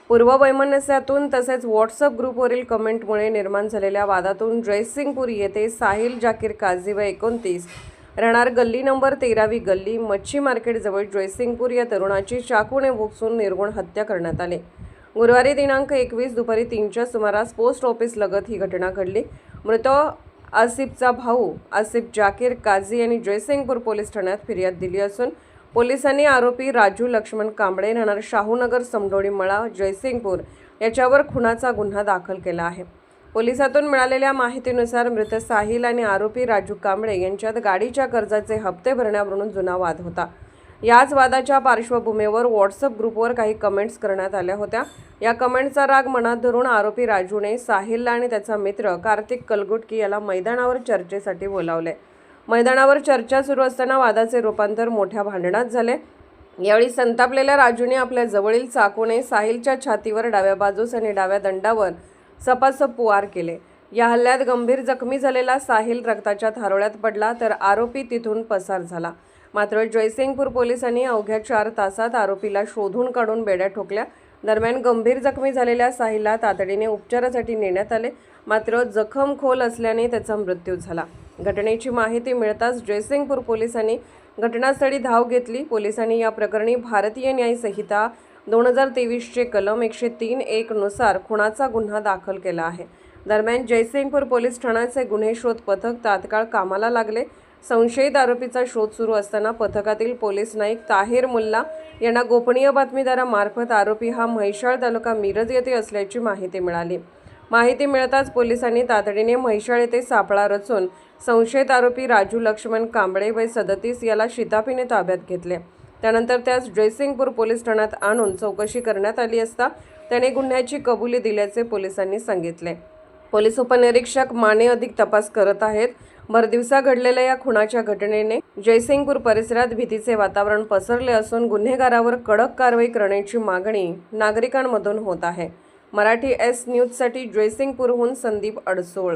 पूर्ववैमनस्यातून तसेच व्हॉट्सअप ग्रुपवरील कमेंटमुळे निर्माण झालेल्या वादातून जयसिंगपूर येथे साहिल जाकीर काझी वय 29 राहणार गल्ली नंबर 13वी गल्ली मच्छी मार्केटजवळ जयसिंगपूर या तरुणाची चाकूने भोगसून निर्घृण हत्या करण्यात आली। गुरुवारी दिनांक 21 दुपारी 3च्या सुमारास पोस्ट ऑफिस लगत ही घटना घडली। मृत आसिफचा भाऊ आसिफ जाकीर काझी यांनी जयसिंगपूर पोलीस ठाण्यात फिर्याद दिली असून पोलिसांनी आरोपी राजू लक्ष्मण कांबळे राहणार शाहूनगर समडोळी मळा जयसिंगपूर याच्यावर खुनाचा गुन्हा दाखल केला आहे। पोलिसातून मिळालेल्या माहितीनुसार मृत साहिल आणि आरोपी राजू कांबळे यांच्यात गाडीच्या कर्जाचे हप्ते भरण्यावरून जुना वाद होता। याच वादाच्या पार्श्वभूमीवर व्हॉट्सअप ग्रुपवर काही कमेंट्स करण्यात आल्या होत्या। या कमेंटचा राग मनात धरून आरोपी राजूने साहिलला आणि त्याचा मित्र कार्तिक कलगुटकी याला मैदानावर चर्चेसाठी बोलावले। मैदानावर चर्चा सुरू असताना वादाचे रूपांतर मोठ्या भांडणात झाले। यावेळी संतापलेल्या राजूने आपल्या जवळील चाकूने साहिलच्या छातीवर डाव्या बाजूस आणि डाव्या दंडावर सपासप वार केले। या हल्ल्यात गंभीर जखमी झालेला साहिल रक्ताच्या थारोळ्यात पडला तर आरोपी तिथून पसार झाला। मात्र जयसिंगपूर पोलिसांनी अवघ्या 4 तासात आरोपीला शोधून काढून बेड्या ठोकल्या। दरम्यान गंभीर जखमी झालेल्या साहिलला तातडीने उपचारासाठी नेण्यात आले, मात्र जखम खोल असल्याने त्याचा मृत्यू झाला। घटनेची माहिती मिळताच जयसिंगपूर पोलिसांनी घटनास्थळी धाव घेतली। पोलिसांनी या प्रकरणी भारतीय न्याय संहिता 2023 चे कलम 103(1) नुसार खुनाचा गुन्हा दाखल केला आहे। दरम्यान जयसिंगपूर पोलीस ठाण्याचे गुन्हे शोध पथक तात्काळ कामाला लागले। संशयित आरोपीचा शोध सुरू असताना पथकातील पोलीस नाईक ताहिर मुल्ला यांना गोपनीय बातमीदारामार्फत आरोपी हा म्हैसाळ तालुका मिरज येथे असल्याची माहिती मिळाली। माहिती मिळताच पोलिसांनी तातडीने म्हैसाळ येथे सापळा रचून संशयित आरोपी राजू लक्ष्मण कांबळे वय 37 याला शिताफीने ताब्यात घेतले। त्यानंतर त्यास जयसिंगपूर पोलीस ठाण्यात आणून चौकशी करण्यात आली असता त्याने गुन्ह्याची कबुली दिल्याचे पोलिसांनी सांगितले। पोलीस उपनिरीक्षक माने अधिक तपास करत आहेत। भरदिवसा घडलेल्या या खुनाच्या घटनेने जयसिंगपूर परिसरात भीतीचे वातावरण पसरले असून गुन्हेगारावर कडक कारवाई करण्याची मागणी नागरिकांमधून होत आहे। मराठी एस न्यूजसाठी जयसिंगपूरहून संदीप अडसोळ।